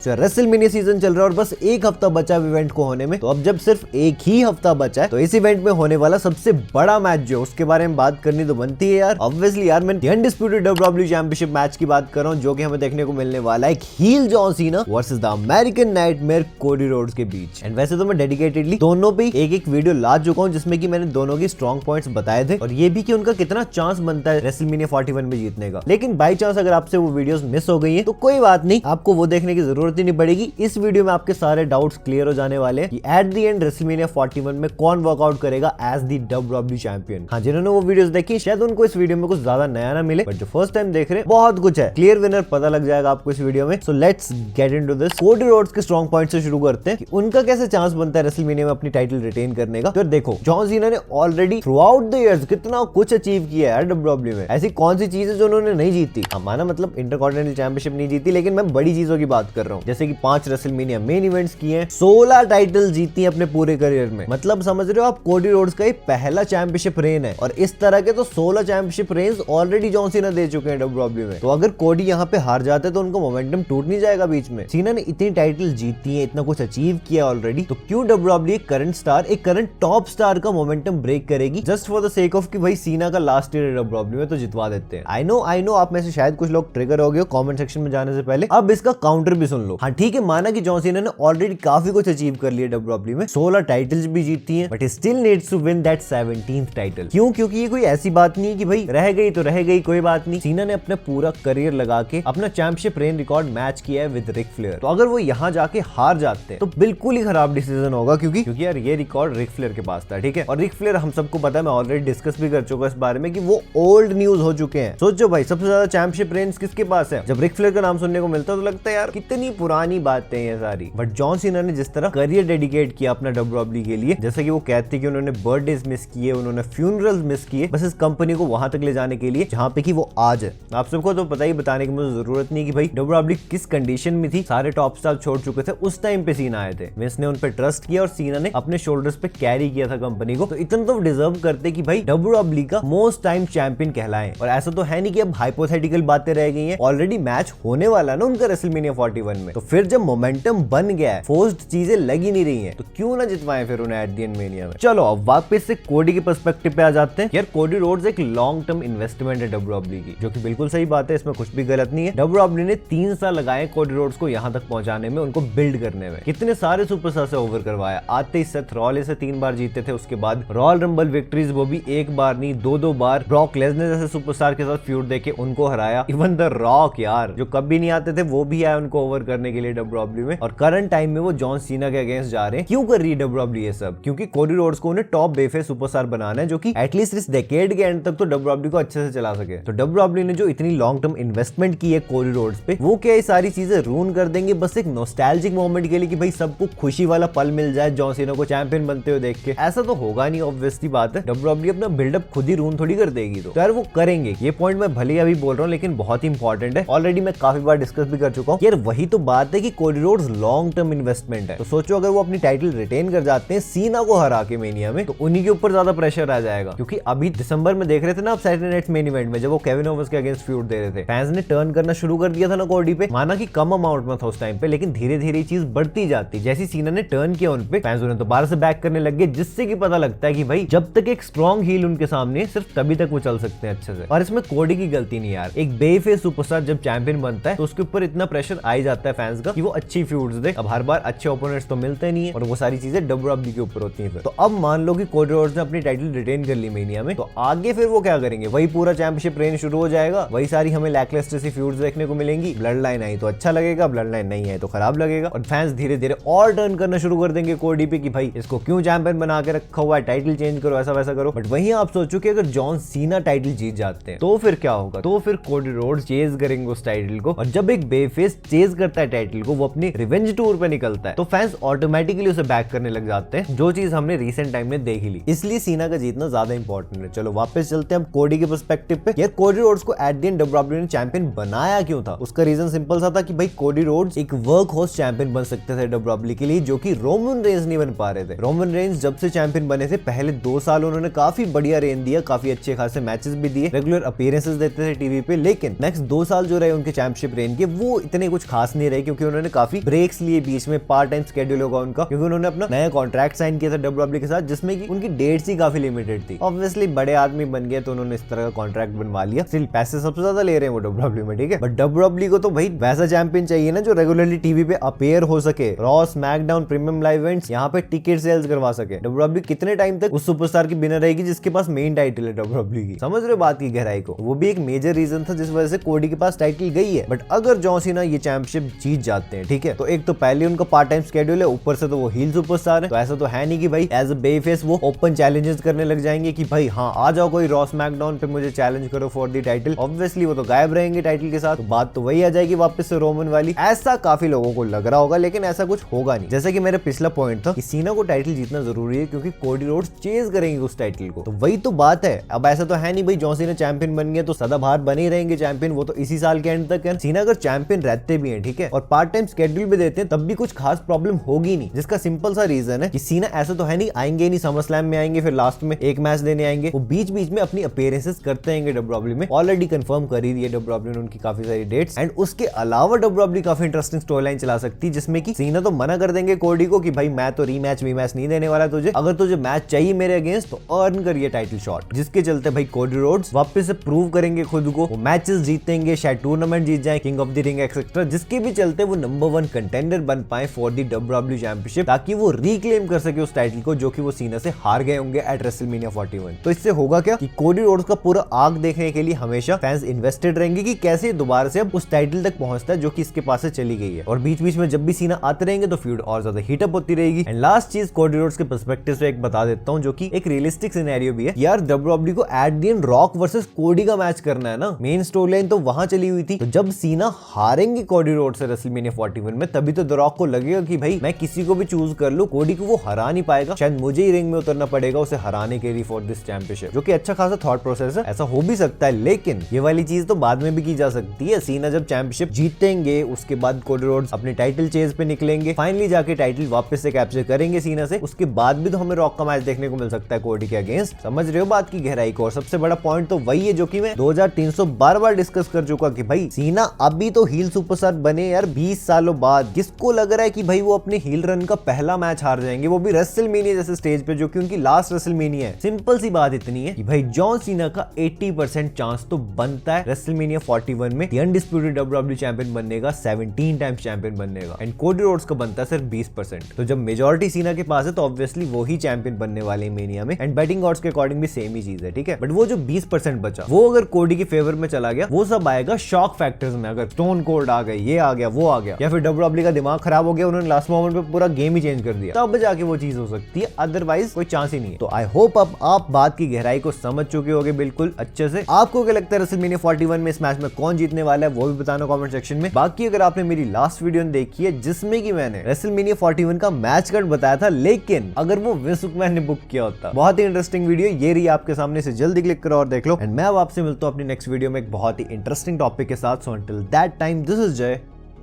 WrestleMania season चल रहा है और बस एक हफ्ता बचा है इवेंट को होने में। तो अब जब सिर्फ एक ही हफ्ता बचा है तो इस इवेंट में होने वाला सबसे बड़ा मैच जो उसके बारे में बात करनी तो बनती है यार। ऑब्वियसली यार मैं अनडिस्प्यूटेड डब्ल्यूडब्ल्यूई चैंपियनशिप मैच की बात कर रहा हूं जो कि हमें देखने को मिलने वाला है heel John Cena versus the American nightmare Cody Rhodes के बीच। एंड वैसे तो मैं डेडिकेटेडली दोनों पे एक वीडियो ला चुका हूं जिसमें कि मैंने दोनों की स्ट्रॉन्ग पॉइंट्स बताए थे और ये भी कि उनका कितना चांस बनता है रेसलमेनिया 41 में जीतने का। लेकिन बाई चांस अगर आपसे वो वीडियोस मिस हो गई है तो कोई बात नहीं, आपको वो देखने की जरूरत ही नहीं पड़ेगी। इस वीडियो में आपके सारे डाउट्स क्लियर हो जाने वाले हैं कि एट द एंड रेसलमेनिया 41 में कौन वर्कआउट करेगा एज द डब्ल्यूडब्ल्यूई चैंपियन। हाँ, जिन्होंने वो वीडियोस देखी शायद उनको इस वीडियो में कुछ ज्यादा नया ना मिले, बट जो फर्स्ट टाइम देख रहे हैं बहुत कुछ है। क्लियर विनर पता लग जाएगा आपको इस वीडियो में। So let's get into this. कोडी रोड्स के स्ट्रॉन्ग पॉइंट से शुरू करते हैं कि उनका कैसे चांस बनता है रेसलमेनिया में अपनी टाइटल रिटेन करने का। फिर देखो जॉन सीना ने already through out the years कितना कुछ अचीव किया है डब्ल्यूडब्ल्यूई में। ऐसी कौन सी चीज है जो उन्होंने नहीं जीती? हमारा मतलब इंटरकॉन्टिनेंटल चैंपियनशिप नहीं जीती, लेकिन मैं बड़ी चीजों की बात कर रहा हूँ, जैसे कि 5 रेसलमेनिया मेन इवेंट्स किए, 16 टाइटल जीती अपने पूरे करियर में। मतलब समझ रहे हो आप, कोडी रोड्स का पहला चैंपियनशिप रेन है और इस तरह के तो 16 championship rains already John Cena दे चुके हैं डब्ल्यूडब्ल्यूई में। तो अगर कोडी यहाँ पे हार जाते तो उनका मोमेंटम टूट नहीं जाएगा बीच में? सीना ने इतनी टाइटल जीती है, इतना कुछ अचीव किया ऑलरेडी, तो क्यों डब्ल्यूडब्ल्यूई करंट स्टार, एक करंट टॉप स्टार का मोमेंटम ब्रेक करेगी just for the sake of कि भाई सीना का लास्ट ईयर डब्ल्यूडब्ल्यूई में तो जितवा देते हैं। आई नो आप में से शायद कुछ लोग ट्रिगर हो गए कमेंट सेक्शन में जाने से पहले। अब इसका काउंटर भी सुन लो। हाँ ठीक है, माना कि जॉन सीना ने ऑलरेडी काफी कुछ अचीव कर लिया डब्ल्यूडब्ल्यूई में, 16 टाइटल्स भी जीती हैं, but still needs to win that 17th title. क्यों? क्योंकि ये कोई ऐसी बात नहीं है कि भाई रह गई तो रह गई, कोई बात नहीं। सीना ने अपना पूरा करियर लगा के अपना चैंपियनशिप रेन रिकॉर्ड मैच किया है विद रिक फ्लेयर। तो अगर वो यहाँ जाके हार जाते हैं तो बिल्कुल ही खराब डिसीजन होगा, क्योंकि यार ये रिकॉर्ड रिक फ्लेयर के पास था, ठीक है। और रिक फ्लेयर हम सबको पता है, मैं ऑलरेडी डिस्कस भी कर चुका इस बारे में कि वो ओल्ड न्यूज हो चुके हैं। सोचो भाई, सबसे ज्यादा चैंपियनशिप रेन्स किसके पास है? जब रिक फ्लेयर का नाम सुनने को मिलता है तो लगता है यार कितनी पुरानी बातें ये सारी। बट जॉन सीना ने जिस तरह करियर डेडिकेट किया अपना डब्ल्यूडब्ल्यूई के लिए, जैसे कि वो कहते हैं कि उन्होंने बर्थडेज मिस किए, उन्होंने फ्यूनरल्स मिस किए, बस इस कंपनी को वहां तक ले जाने के लिए जहां पे कि वो आज है। आप सबको तो पता ही, बताने की मुझे जरूरत नहीं कि भाई डब्ल्यूडब्ल्यूई किस कंडीशन में थी। सारे टॉप स्टार छोड़ चुके थे उस टाइम पे सीना आए थे, विंस ने उन पे ट्रस्ट किया और सीना ने अपने शोल्डर्स पे कैरी किया था कंपनी को। तो इतना तो डिजर्व करते कि भाई डब्ल्यूडब्ल्यूई का मोस्ट टाइम चैंपियन कहलाएं। और ऐसा तो है नहीं कि अब हाइपोथेटिकल बातें रह गई हैं, ऑलरेडी मैच होने वाला ना उनका रेसलमेनिया 41 में। तो फिर जब मोमेंटम बन गया है, फोर्स्ड चीजें लगी नहीं रही हैं, तो क्यों ना जितवाएं फिर उन्हें एट द एंड मेनिया में। चलो अब वापस से कोडी के पर्सपेक्टिव पे आ जाते हैं। यार कोडी रोड्स एक लॉन्ग टर्म इन्वेस्टमेंट है डब्ल्यूडब्ल्यूई की, जो कि बिल्कुल सही बात है, इसमें कुछ भी गलत नहीं है। डब्ल्यूडब्ल्यूई ने 3 साल लगाए कोडी रोड्स को यहाँ तक पहुंचाने में, उनको बिल्ड करने में। कितने सारे सुपरस्टार से ओवर करवाया। आते ही सेथ रॉलिंस से 3 बार जीते थे, उसके बाद रॉयल रंबल विक्ट्रीज, वो भी एक बार नहीं 2-2 बार। ब्रॉक लेसनर जैसे सुपरस्टार के साथ फ्यूड देके उनको हराया। इवन द रॉक यार, जो कभी नहीं आते थे, वो भी आए उनको ओवर करने के लिए डब्ल्यूडब्ल्यूई में। और करंट टाइम में वो जॉन सीना के अगेंस्ट जा रहे हैं। क्यों कर रही है डब्ल्यूडब्ल्यूई ये सब? क्योंकि कोडी रोड्स को उन्हें टॉप बेफेस सुपरस्टार बनाना है, जो कि एटलीस्ट इस डेकेड के एंड तक तो डब्ल्यूडब्ल्यूई को अच्छे से चला सके। तो डब्ल्यूडब्ल्यूई ने जो इतनी लॉन्ग टर्म इन्वेस्टमेंट की है कोडी रोड्स पे, वो क्या ये सारी चीजें रूइन कर देंगे बस एक नॉस्टैल्जिक मोमेंट के लिए कि भाई सबको खुशी वाला पल मिल जाए जॉन सीना को चैंपियन बनते हुए देख के? ऐसा तो होगा नहीं, ऑब्वियसली बात है। डब्ल्यूडब्ल्यूई अपना बिल्डअप खुद ही रूइन थोड़ी कर देगी। तो यार वो करेंगे, ये पॉइंट मैं भले ही अभी बोल रहा हूँ लेकिन बहुत ही इंपॉर्टेंट है। ऑलरेडी मैं काफी बार डिस्कस भी कर चुका हूँ। यार वही तो बात है कि Cody Rhodes long term investment है। तो सोचो अगर वो अपनी टाइटल रिटेन कर जाते हैं सीना को हरा के मेनिया में, तो उन्हीं के ऊपर ज्यादा प्रेशर आ जाएगा। क्योंकि अभी दिसंबर में देख रहे थे ना आप सैटरडे नाइट मेन इवेंट में, जब वो केविन ओवेंस के अगेंस्ट फ्यूड दे रहे थे, फैंस ने टर्न करना शुरू कर दिया था ना कोडी पे। माना कि कम अमाउंट में था उस टाइम पे, लेकिन धीरे धीरे चीज बढ़ती जाती। जैसी सीना ने टर्न किया उन पे, फैंस उन्हें दोबारा से बैक करने लग गए, जिससे कि पता लगता है कि भाई जब तक एक स्ट्रॉन्ग हील उनके सामने, सिर्फ तभी तक वो चल सकते हैं अच्छे से। और इसमें कोडी की गलती नहीं यार। एक बेफेस सुपरस्टार जब चैंपियन बनता है तो उसके ऊपर इतना प्रेशर आ ही जाता है फैंस का कि वो अच्छी फ्यूड्स दे। अब हर बार अच्छे ओपोनेंट्स तो मिलते नहीं है और वो सारी चीजें डब्ल्यूडब्ल्यूई के ऊपर होती हैं। तो अब मान लो कि कोडी रोड्स ने अपनी टाइटल रिटेन कर ली मेनिया में, तो आगे फिर वो क्या करेंगे? वही पूरा चैंपियनशिप रेन शुरू हो जाएगा, वही सारी हमें लैकलस्टर सी फ्यूड्स देखने को मिलेंगी। ब्लड लाइन आई तो अच्छा लगेगा, ब्लड लाइन नहीं आई तो खराब लगेगा। और फैंस धीरे धीरे और टर्न करना शुरू कर देंगे कोडी पे कि भाई इसको क्यों चैंपियन बना के रखा हुआ है, टाइटल चेंज करो, ऐसा वैसा करो। बट वहीं आप सोचो कि अगर जॉन सीना टाइटल जीत जाते हैं तो फिर क्या होगा? तो फिर कोडी रोड्स चेज करेंगे उस टाइटल को। और जब एक बेफेस चेज करता है टाइटल को, वो अपनी रिवेंज टूर पे निकलता है, तो फैंस ऑटोमेटिकली उसे बैक करने लग जाते हैं, जो चीज हमने रिसेंट टाइम में देख ली। इसलिए सीना का जीतना ज्यादा इंपॉर्टेंट है। चलो वापस चलते हैं हम कोडी के पर्सपेक्टिव पे। यार कोडी रोड्स को एट द एंड डब्ल्यूडब्ल्यूई ने चैंपियन बनाया क्यों था? उसका रीजन सिंपल सा था कि भाई कोडी रोड्स एक वर्क हॉर्स चैंपियन बन सकते थे डब्ल्यूडब्ल्यूई के लिए, जो कि रोमन रेंस नहीं बन पा रहे थे। रोमन रेंस जब से चैंपियन बने थे, पहले 2 साल उन्होंने काफी बढ़िया रेन दिया, काफी अच्छे खासे मैचेस भी दिए, रेगुलर अपीयरेंसेस देते थे टीवी पे। लेकिन नेक्स्ट 2 साल जो रहे उनके चैंपियनशिप रेन के, वो इतने कुछ खास नहीं नहीं रहे क्योंकि उन्होंने काफी ब्रेक्स लिए बीच में, पार्ट टाइम स्केड्यूल होगा उनका, क्योंकि उन्होंने अपना नया कॉन्ट्रैक्ट साइन किया था डब्ल्यूडब्ल्यूई के साथ जिसमें कि उनकी डेट्स ही काफी लिमिटेड थी। ऑब्वियसली बड़े आदमी बन गए तो उन्होंने इस तरह का कॉन्ट्रैक्ट बनवा लिया। स्टिल पैसे सबसे ज्यादा ले रहे हैं वो डब्ल्यूडब्ल्यूई में, ठीक है, बट डब्ल्यूडब्ल्यूई को तो भाई वैसा चैंपियन चाहिए ना जो रेगुलरली टीवी पे अपीयर हो सके, raw, SmackDown, premium live events, यहाँ पे टिकट सेल्स करवा सके। डब्ल्यूडब्ल्यूई कितने टाइम तक उस सुपरस्टार की बिना रहेगी जिसके पास मेन टाइटल है डब्ल्यूडब्ल्यूई की? समझ रहे हो बात की गहराई को? वो भी एक मेजर रीजन था जिस वजह से कोडी के पास टाइटल गई है। बट अगर जॉन सीना ये चैंपियनशिप जीत जाते हैं, ठीक है, तो एक तो पहले उनका पार्ट टाइम स्केड्यूल है, ऊपर से तो वो हील सुपरस्टार है, तो ऐसा तो है नहीं कि भाई एज अ बे फेस वो ओपन चैलेंजेस करने लग जाएंगे कि भाई हाँ आ जाओ कोई रॉ स्मैकडाउन पे मुझे चैलेंज करो फॉर द टाइटल। ऑब्वियसली वो तो गायब रहेंगे टाइटल के साथ, तो बात तो वही आ जाएगी वापस से रोमन वाली। ऐसा काफी लोगों को लग रहा होगा, लेकिन ऐसा कुछ होगा नहीं। जैसे कि मेरा पिछला पॉइंट था कि सीना को टाइटल जीतना जरूरी है क्योंकि कोडी रोड्स चेज करेंगे उस टाइटल को, तो वही तो बात है। अब ऐसा तो है नहीं भाई जॉन सीना चैंपियन बन गया तो सदाबहार बने ही रहेंगे चैंपियन, वो तो इसी साल के एंड तक है। सीना अगर चैंपियन रहते भी हैं, ठीक है, और पार्ट टाइम स्केड्यूल भी देते हैं, तब भी कुछ खास प्रॉब्लम होगी नहीं, जिसका सिंपल सा रीजन है कि सीना ऐसा तो है नहीं आएंगे नहीं समर स्लैम में आएंगे फिर लास्ट में एक मैच देने आएंगे, वो बीच बीच में अपनी अपीयरेंसेस करते हैं डब्ल्यूडब्ल्यूई में। ऑलरेडी कंफर्म कर ही दिए डब्ल्यूडब्ल्यूई ने उनकी काफी सारी डेट्स, एंड उसके अलावा डब्ल्यूडब्ल्यूई काफी इंटरेस्टिंग स्टोरी लाइन चला सकती है जिसमें कि सीना तो मना कर देंगे कोडी को कि भाई मैं तो रीमैच वीमैच नहीं देने वाला तुझे, अगर तुझे मैच चाहिए मेरे अगेंस्ट तो अर्न करिए टाइटल शॉट, जिसके चलते भाई कोडी रोड्स वापस से प्रूव करेंगे खुद को, वो मैचेस जीतेंगे, शायद टूर्नामेंट जीत जाए, king of the ring etcetera, जिसके भी चलते वो नंबर 1 कंटेंडर बन पाए फॉर द डब्ल्यूडब्ल्यूई चैंपियनशिप, ताकि वो रिक्लेम कर सके उस टाइटल को जो कि वो सीना से हार गए होंगे एट रेसलमेनिया 41। तो इससे होगा क्या कि कोडी रोड्स का पूरा आर्क देखने के लिए हमेशा फैंस इन्वेस्टेड रहेंगे कि कैसे दोबारा से अब उस टाइटल तक पहुंचता है जो कि इसके पास से चली गई है, और बीच बीच में जब भी सीना आते रहेंगे तो फ्यूड और ज्यादा हीटअप होती रहेगी। एंड लास्ट चीज कोडी रोड्स के पर्सपेक्टिव से एक बता देता हूं जो कि एक रियलिस्टिक सिनेरियो भी है। यार डब्ल्यूडब्ल्यूई को at the end rock versus कोडी का मैच करना है ना, मेन स्टोरी लाइन तो वहां चली हुई थी, तो जब सीना हारेंगे कोडी रोड्स से रेसलमेनिया 41 में तभी तो द रॉक को लगेगा कि भाई मैं किसी को भी चूज कर लूं, कोडी को वो हरा नहीं पाएगा, शायद मुझे ही रिंग में उतरना पड़ेगा उसे हराने के लिए फॉर दिस चैंपियनशिप, जो कि अच्छा खासा थॉट प्रोसेस है। ऐसा हो भी सकता है, लेकिन ये वाली चीज तो बाद में भी की जा सकती है। सीना जब चैंपियनशिप जीतेंगे उसके बाद कोडी रोड्स अपने टाइटल चेज पे निकलेंगे, फाइनली जाके टाइटल वापस से कैप्चर करेंगे सीना से, उसके बाद भी तो हमें रॉक का मैच देखने को मिल सकता है कोडी के अगेंस्ट। समझ रहे हो बात की गहराई को? और सबसे बड़ा पॉइंट तो वही है जो कि मैं 2300 बार डिस्कस कर चुका कि भाई सीना अभी तो हील सुपरस्टार बने यार 20 सालों बाद। किसको लग रहा है कि भाई वो अपने हील रन का पहला मैच हार जाएंगे, वो भी रेसलमेनिया जैसे स्टेज पे जो कि उनकी लास्ट रेसलमेनिया है? सिंपल सी बात इतनी है कि भाई जॉन सीना का 80% चांस तो बनता है रेसलमेनिया 41 में अनडिस्प्यूटेड डब्ल्यूडब्ल्यूई चैंपियन बनने का, 17 टाइम्स चैंपियन बनने का, एंड कोडी रोड्स का बनता है सिर्फ 20%। तो जब मेजॉरिटी सीना के पास है तो ऑब्वियसली वो ही चैंपियन बनने वाले हैं मेनिया में, एंड बैटिंग ऑड्स के अकॉर्डिंग भी सेम ही चीज है, ठीक है। बट वो जो 20% बचा वो अगर कोडी के फेवर में चला गया, वो सब आएगा शॉक फैक्टर्स में। अगर स्टोन कोल्ड आ गए, ये आ गया, वो आ गया, या फिर डब्ल्यूडब्ल्यूई का दिमाग खराब हो गया, उन्होंने लास्ट मोमेंट पे पूरा गेम ही चेंज कर दिया, तब जाके वो चीज हो सकती है, अदरवाइज कोई चांस ही नहीं है। तो आई होप अब आप बात की गहराई को समझ चुके होंगे बिल्कुल अच्छे से। आपको क्या लगता है रेसलमेनिया 41 में इस मैच में कौन जीतने वाला है, वो भी बताना कमेंट सेक्शन में। बाकी अगर आपने मेरी लास्ट वीडियो देखी है जिसमें कि मैंने रेसलमेनिया 41 का मैच कार्ड बताया था, लेकिन अगर वो विंस मैकमैन ने बुक किया होता, बहुत ही इंटरेस्टिंग वीडियो ये रही आपके सामने, से जल्दी क्लिक करो और देख लो। एंड मैं अब आपसे मिलता हूं अपनी नेक्स्ट वीडियो में एक बहुत ही इंटरेस्टिंग टॉपिक के साथ। So until that time this is जय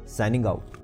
साइनिंग आउट।